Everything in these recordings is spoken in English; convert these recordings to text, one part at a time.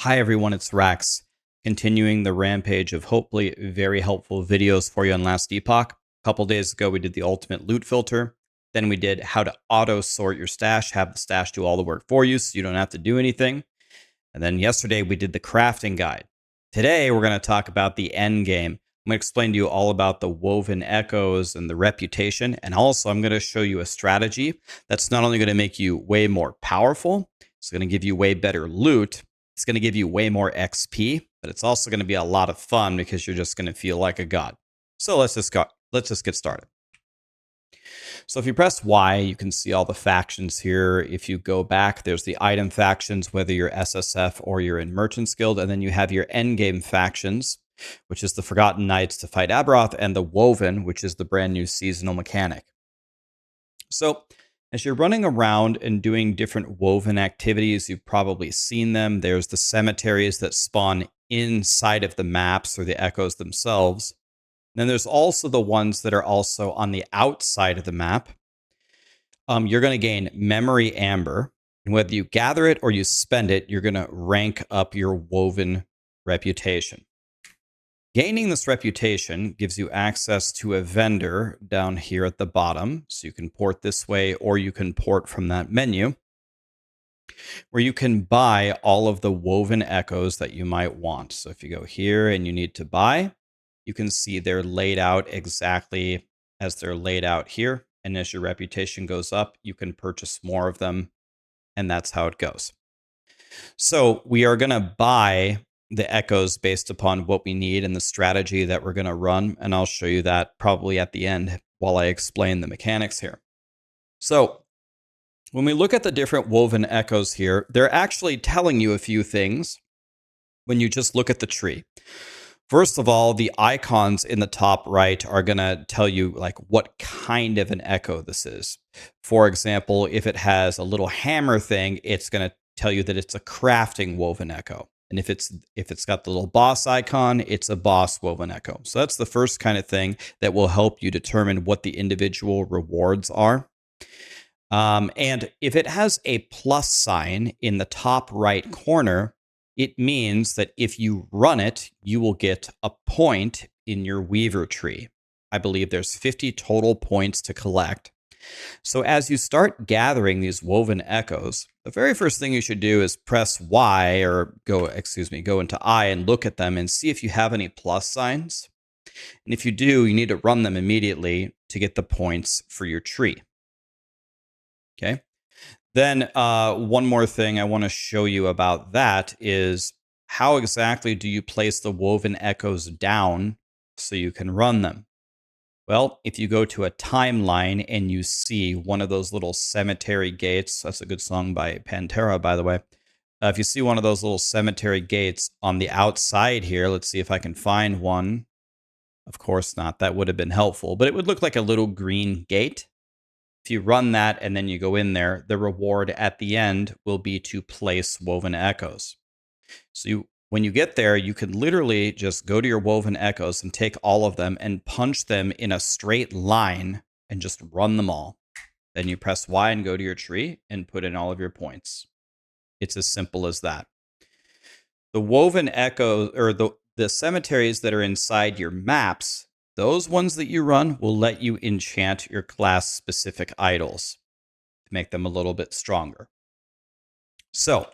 Hi everyone, it's Rax, continuing the rampage of hopefully very helpful videos for you on Last Epoch. A couple days ago, we did the ultimate loot filter. Then we did how to auto sort your stash, have the stash do all the work for you so you don't have to do anything. And then yesterday, we did the crafting guide. Today, we're going to talk about the end game. I'm going to explain to you all about the woven echoes and the reputation. And also, I'm going to show you a strategy that's not only going to make you way more powerful, it's going to give you way better loot. It's going to give you way more XP, but it's also going to be a lot of fun because you're just going to feel like a god. So let's just get started. So if you press Y, you can see all the factions here. If you go back, there's the item factions, whether you're SSF or you're in Merchant's Guild, and then you have your endgame factions, which is the Forgotten Knights to fight Aberoth, and the Woven, which is the brand new seasonal mechanic. So as you're running around and doing different woven activities, you've probably seen them. There's the cemeteries that spawn inside of the maps or the echoes themselves. Then there's also the ones that are also on the outside of the map. You're going to gain memory amber. And whether you gather it or you spend it, you're going to rank up your woven reputation. Gaining this reputation gives you access to a vendor down here at the bottom. So you can port this way or you can port from that menu where you can buy all of the woven echoes that you might want. So if you go here and you need to buy, you can see they're laid out exactly as they're laid out here. And as your reputation goes up, you can purchase more of them. And that's how it goes. So we are going to buy the echoes based upon what we need and the strategy that we're going to run. And I'll show you that probably at the end while I explain the mechanics here. So when we look at the different woven echoes here, they're actually telling you a few things when you just look at the tree. First of all, the icons in the top right are going to tell you like what kind of an echo this is. For example, if it has a little hammer thing, it's going to tell you that it's a crafting woven echo. And if it's got the little boss icon, it's a boss woven echo. So that's the first kind of thing that will help you determine what the individual rewards are. And if it has a plus sign in the top right corner, it means that if you run it, you will get a point in your Weaver tree. I believe there's 50 total points to collect. So as you start gathering these woven echoes, the very first thing you should do is press Y or go into I and look at them and see if you have any plus signs. And if you do, you need to run them immediately to get the points for your tree. Okay. Then one more thing I want to show you about that is how exactly do you place the woven echoes down so you can run them? Well, if you go to a timeline and you see one of those little cemetery gates, that's a good song by Pantera, by the way. If you see one of those little cemetery gates on the outside here, let's see if I can find one. Of course not. That would have been helpful, but it would look like a little green gate. If you run that and then you go in there, the reward at the end will be to place woven echoes. So when you get there, you can literally just go to your woven echoes and take all of them and punch them in a straight line and just run them all. Then you press Y and go to your tree and put in all of your points. It's as simple as that. The woven echoes, or the cemeteries that are inside your maps, those ones that you run will let you enchant your class-specific idols to make them a little bit stronger. So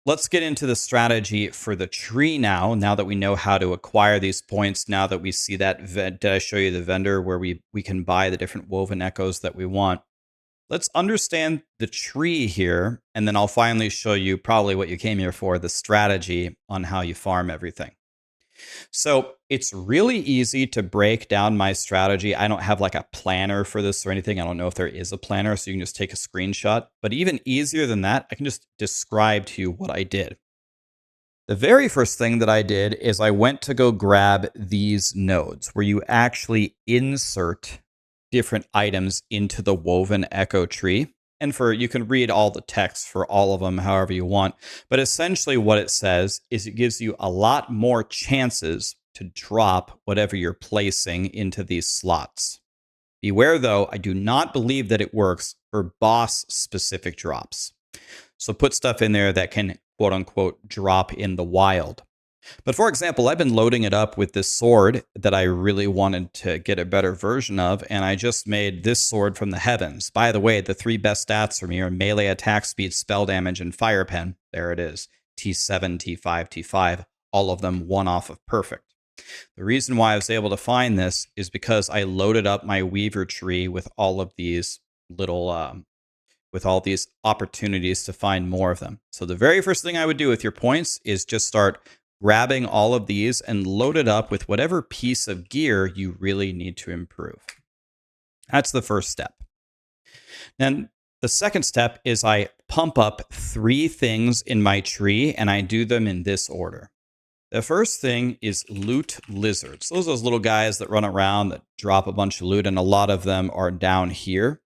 let's get into the strategy for the tree now that we know how to acquire these points, now that we see that, did I show you the vendor where we can buy the different woven echoes that we want? Let's understand the tree here, and then I'll finally show you probably what you came here for, the strategy on how you farm everything. So it's really easy to break down my strategy. I don't have like a planner for this or anything. I don't know if there is a planner, so you can just take a screenshot. But even easier than that, I can just describe to you what I did. The very first thing that I did is I went to go grab these nodes where you actually insert different items into the woven echo tree. And you can read all the text for all of them however you want. But essentially what it says is it gives you a lot more chances to drop whatever you're placing into these slots. Beware though, I do not believe that it works for boss specific drops. So put stuff in there that can quote unquote drop in the wild. But for example, I've been loading it up with this sword that I really wanted to get a better version of, and I just made this sword from the heavens. By the way, the 3 best stats for me are melee attack speed, spell damage, and fire pen. There it is. T7, T5, T5, all of them 1 off of perfect. The reason why I was able to find this is because I loaded up my Weaver tree with all of these little with all these opportunities to find more of them. So the very first thing I would do with your points is just start grabbing all of these and load it up with whatever piece of gear you really need to improve. That's the first step. Then the second step is I pump up 3 things in my tree, and I do them in this order. The first thing is loot lizards. Those are those little guys that run around that drop a bunch of loot, and a lot of them are down here.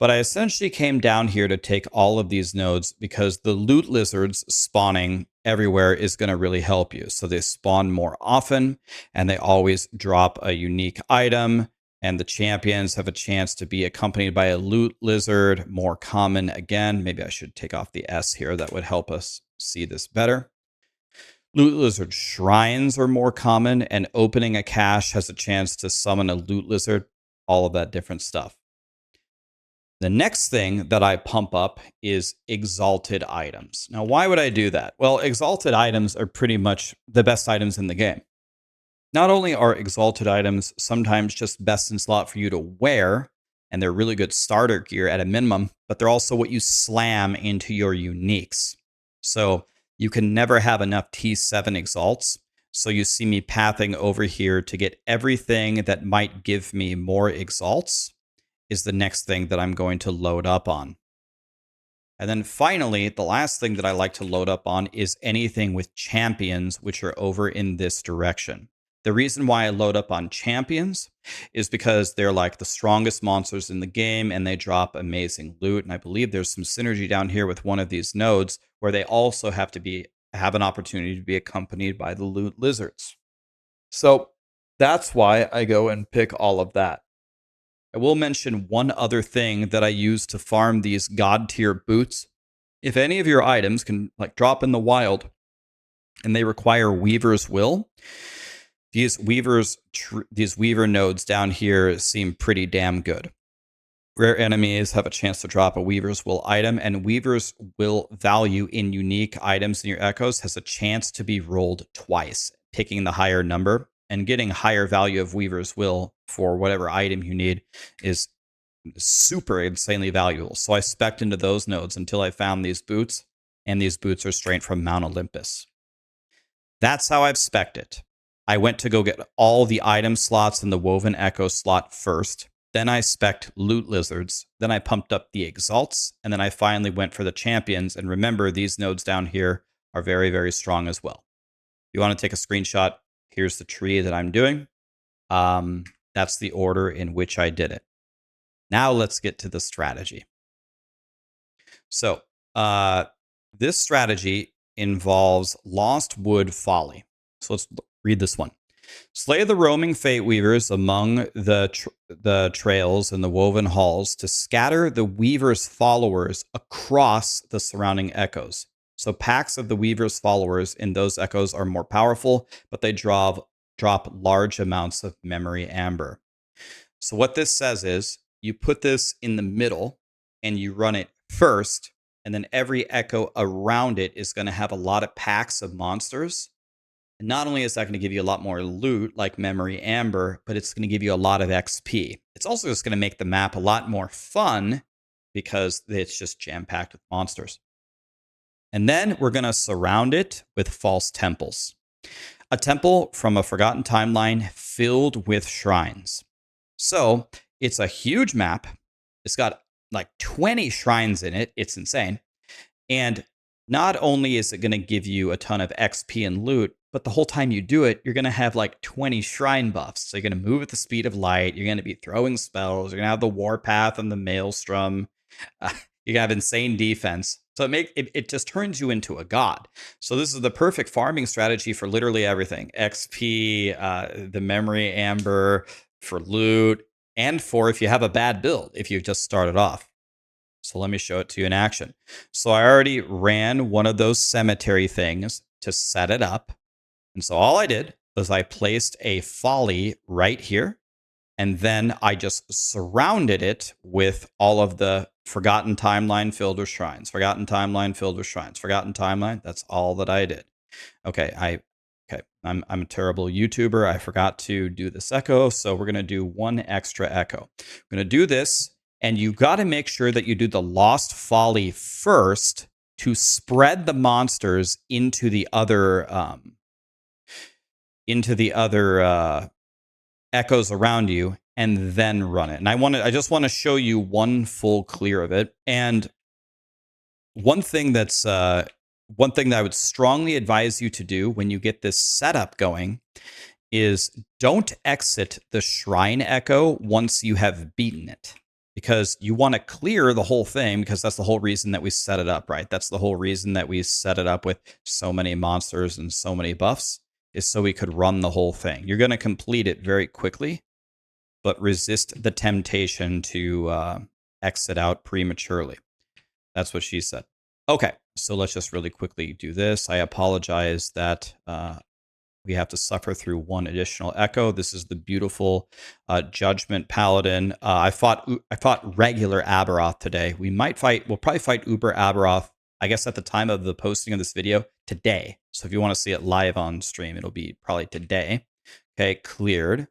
But I essentially came down here to take all of these nodes because the loot lizards spawning everywhere is going to really help you. So they spawn more often, and they always drop a unique item, and the champions have a chance to be accompanied by a loot lizard, more common again. Maybe I should take off the S here. That would help us see this better. Loot lizard shrines are more common, and opening a cache has a chance to summon a loot lizard, all of that different stuff. The next thing that I pump up is exalted items. Now, why would I do that? Well, exalted items are pretty much the best items in the game. Not only are exalted items sometimes just best in slot for you to wear, and they're really good starter gear at a minimum, but they're also what you slam into your uniques. So you can never have enough T7 exalts. So you see me pathing over here to get everything that might give me more exalts is the next thing that I'm going to load up on. And then finally, the last thing that I like to load up on is anything with champions, which are over in this direction. The reason why I load up on champions is because they're like the strongest monsters in the game, and they drop amazing loot. And I believe there's some synergy down here with one of these nodes where they also have an opportunity to be accompanied by the loot lizards. So that's why I go and pick all of that. I will mention one other thing that I use to farm these god tier boots. If any of your items can drop in the wild and they require Weaver's Will, these Weaver nodes down here seem pretty damn good. Rare enemies have a chance to drop a Weaver's Will item, and Weaver's Will value in unique items in your echoes has a chance to be rolled twice, picking the higher number. And getting higher value of Weaver's Will for whatever item you need is super insanely valuable. So I specced into those nodes until I found these boots, and these boots are straight from Mount Olympus. That's how I've specced it. I went to go get all the item slots in the Woven Echo slot first. Then I specced loot lizards. Then I pumped up the exalts, and then I finally went for the champions. And remember, these nodes down here are very, very strong as well. If you want to take a screenshot, here's the tree that I'm doing. That's the order in which I did it. Now let's get to the strategy. So this strategy involves Lostwood Folly. So let's read this one. Slay the roaming Fate Weavers among the trails and the woven halls to scatter the Weaver's followers across the surrounding echoes. So packs of the Weaver's followers in those echoes are more powerful, but they drop large amounts of memory amber. So what this says is you put this in the middle and you run it first, and then every echo around it is going to have a lot of packs of monsters. And not only is that going to give you a lot more loot like memory amber, but it's going to give you a lot of XP. It's also just going to make the map a lot more fun because it's just jam-packed with monsters. And then we're going to surround it with false temples. A temple from a forgotten timeline filled with shrines. So it's a huge map. It's got like 20 shrines in it. It's insane. And not only is it going to give you a ton of XP and loot, but the whole time you do it, you're going to have like 20 shrine buffs. So you're going to move at the speed of light. You're going to be throwing spells. You're going to have the warpath and the maelstrom. You have insane defense. So it just turns you into a god. So this is the perfect farming strategy for literally everything. XP, the memory amber, for loot, and for if you have a bad build, if you've just started off. So let me show it to you in action. So I already ran one of those cemetery things to set it up. And so all I did was I placed a Folly right here. And then I just surrounded it with all of the forgotten timeline filled with shrines, forgotten timeline filled with shrines, forgotten timeline. That's all that I did. Okay, I'm a terrible YouTuber. I forgot to do this echo, so we're gonna do one extra echo. We're gonna do this, and you got to make sure that you do the Lost Folly first to spread the monsters into the other echoes around you, and then run it. And I just want to show you one full clear of it. And one thing that I would strongly advise you to do when you get this setup going is don't exit the shrine echo once you have beaten it, because you want to clear the whole thing, because that's the whole reason that we set it up, right? That's the whole reason that we set it up with so many monsters and so many buffs, is so we could run the whole thing. You're going to complete it very quickly, but resist the temptation to exit out prematurely. That's what she said. Okay, so let's just really quickly do this. I apologize that we have to suffer through one additional echo. This is the beautiful Judgment Paladin. I fought regular Aberoth today. We'll probably fight Uber Aberoth, I guess, at the time of the posting of this video today. So if you want to see it live on stream, it'll be probably today. Okay, cleared.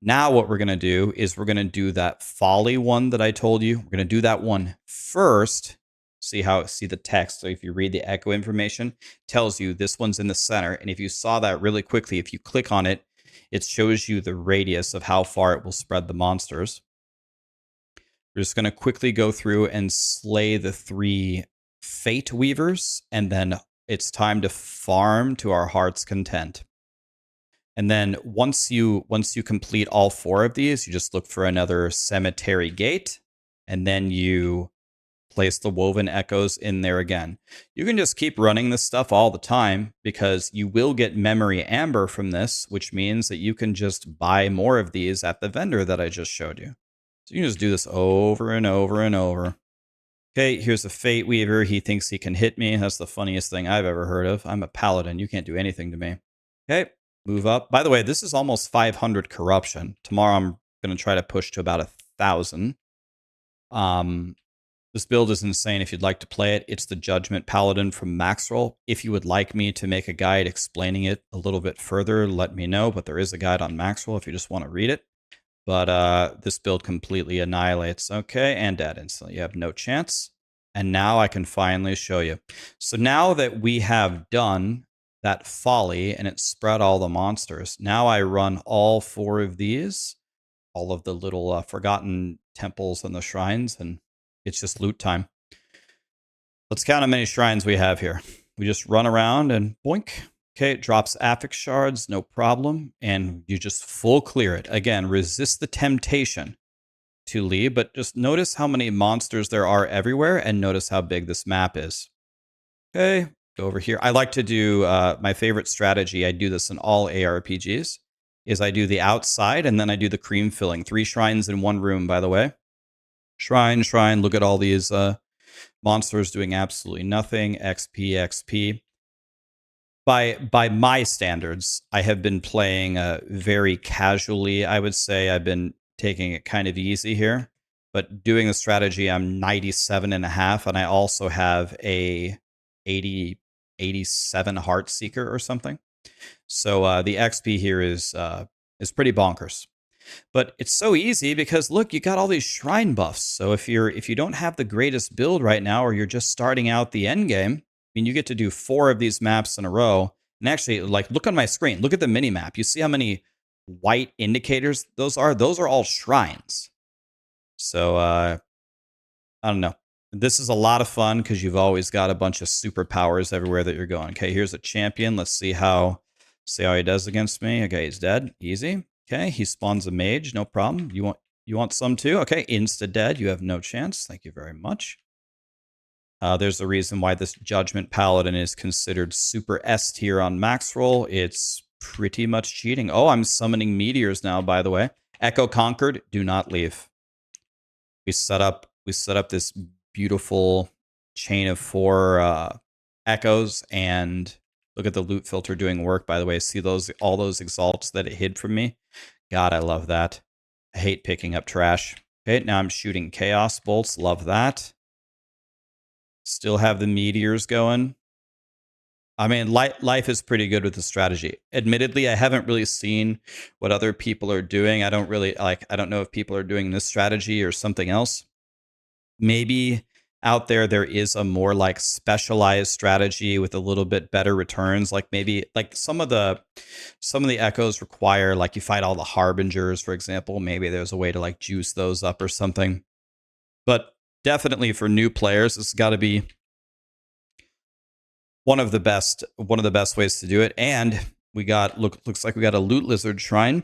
Now what we're going to do is we're going to do that Folly one that I told you. We're going to do that one first. See the text. So if you read the echo information, it tells you this one's in the center. And if you saw that really quickly, if you click on it, it shows you the radius of how far it will spread the monsters. We're just going to quickly go through and slay the 3 Fate Weavers, and then it's time to farm to our heart's content. And then once you complete all 4 of these, you just look for another cemetery gate, and then you place the woven echoes in there again. You can just keep running this stuff all the time, because you will get memory amber from this, which means that you can just buy more of these at the vendor that I just showed you. So you can just do this over and over and over. Okay, here's a Fate Weaver. He thinks he can hit me. That's the funniest thing I've ever heard of. I'm a paladin. You can't do anything to me. Okay, move up. By the way, this is almost 500 corruption. Tomorrow I'm going to try to push to about 1,000. This build is insane. If you'd like to play it, it's the Judgment Paladin from Maxroll. If you would like me to make a guide explaining it a little bit further, let me know. But there is a guide on Maxroll if you just want to read it. But this build completely annihilates. Okay, and dead instantly. You have no chance. And now I can finally show you. So now that we have done that Folly and it spread all the monsters, now I run all 4 of these, all of the little forgotten temples and the shrines, and it's just loot time. Let's count how many shrines we have here. We just run around and boink. Okay, it drops affix shards, no problem. And you just full clear it. Again, resist the temptation to leave, but just notice how many monsters there are everywhere, and notice how big this map is. Okay, go over here. I like to do my favorite strategy. I do this in all ARPGs, is I do the outside and then I do the cream filling. 3 shrines in 1 room, by the way. Shrine, shrine, look at all these monsters doing absolutely nothing. XP, XP. By my standards, I have been playing very casually. I would say I've been taking it kind of easy here. But doing the strategy, I'm 97.5, and I also have a 87 Heart Seeker or something. So the XP here is pretty bonkers. But it's so easy because look, you got all these shrine buffs. So if you don't have the greatest build right now, or you're just starting out the end game, I mean, you get to do 4 of these maps in a row. And actually, like, look on my screen, look at the mini map. You see how many white indicators those are? Those are all shrines. So I don't know. This is a lot of fun because you've always got a bunch of superpowers everywhere that you're going. Okay, here's a champion. Let's see how he does against me. Okay, he's dead. Easy. Okay, he spawns a mage, no problem. You want some too? Okay, insta dead. You have no chance. Thank you very much. There's a reason why this Judgment Paladin is considered super S tier on Maxroll. It's pretty much cheating. Oh, I'm summoning meteors now, by the way. Echo conquered. Do not leave. We set up this beautiful chain of 4 echoes, and look at the loot filter doing work, by the way. See all those exalts that it hid from me? God, I love that. I hate picking up trash. Okay, now I'm shooting chaos bolts. Love that. Still have the meteors going. I mean, life is pretty good with the strategy. Admittedly, I haven't really seen what other people are doing. I don't know if people are doing this strategy or something else. Maybe out there is a more like specialized strategy with a little bit better returns. Like maybe like some of the echoes require like you fight all the harbingers, for example. Maybe there's a way to like juice those up or something. But definitely for new players, it's got to be one of the best ways to do it. And we got looks like we got a loot lizard shrine.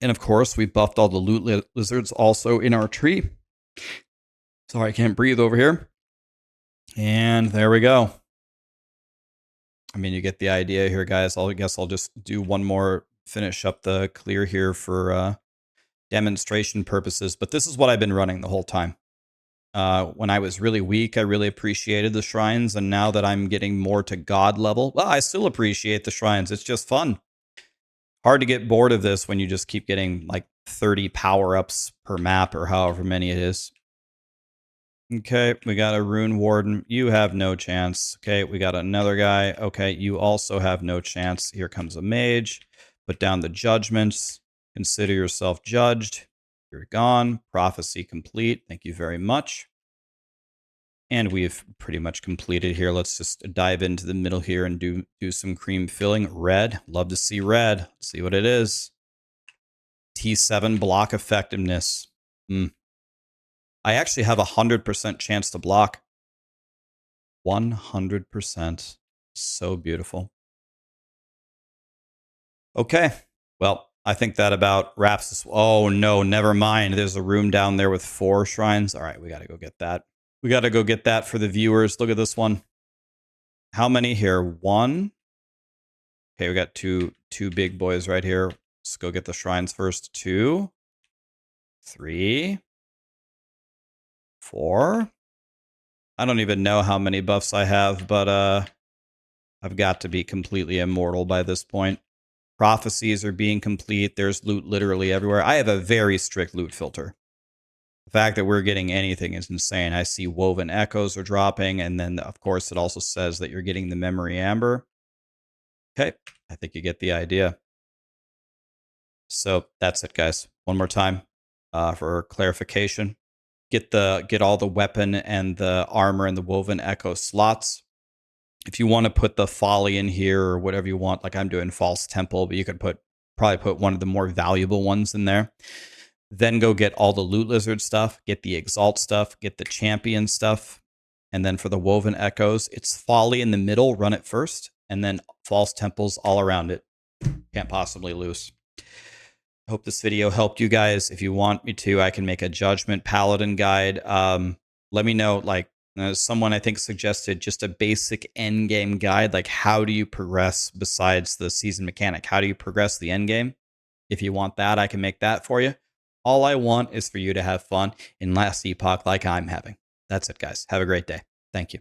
And of course, we buffed all the loot lizards also in our tree. Sorry, I can't breathe over here. And there we go. I mean, you get the idea here, guys. I guess I'll just do one more, finish up the clear here for demonstration purposes. But this is what I've been running the whole time. When I was really weak, I really appreciated the shrines. And now that I'm getting more to God level, well, I still appreciate the shrines. It's just fun. Hard to get bored of this when you just keep getting like 30 power-ups per map or however many it is. Okay, we got a rune warden. You have no chance. Okay, we got another guy. Okay, you also have no chance. Here comes a mage. Put down the judgments. Consider yourself judged. You're gone. Prophecy complete. Thank you very much. And we've pretty much completed here. Let's just dive into the middle here and do some cream filling. Red. Love to see red. Let's see what it is. T7 block effectiveness. I actually have 100% chance to block. 100%. So beautiful. Okay. Well, I think that about wraps this. Oh, no, never mind. There's a room down there with 4 shrines. All right, we got to go get that. We got to go get that for the viewers. Look at this one. How many here? 1. Okay, we got two big boys right here. Let's go get the shrines first. 2, 3, 4. I don't even know how many buffs I have, but I've got to be completely immortal by this point. Prophecies are being complete. There's loot literally everywhere. I have a very strict loot filter. The fact that we're getting anything is insane. I see woven echoes are dropping, and then, of course, it also says that you're getting the memory amber. Okay, I think you get the idea. So that's it, guys. One more time for clarification. Get all the weapon and the armor and the woven echo slots. If you want to put the Folly in here or whatever you want, like I'm doing False Temple, but you could probably put one of the more valuable ones in there. Then go get all the Loot Lizard stuff, get the Exalt stuff, get the Champion stuff. And then for the Woven Echoes, it's Folly in the middle, run it first, and then False Temples all around it. Can't possibly lose. I hope this video helped you guys. If you want me to, I can make a Judgment Paladin guide. Let me know, like, someone I think suggested just a basic endgame guide, like how do you progress besides the season mechanic? How do you progress the endgame? If you want that, I can make that for you. All I want is for you to have fun in Last Epoch like I'm having. That's it, guys. Have a great day. Thank you.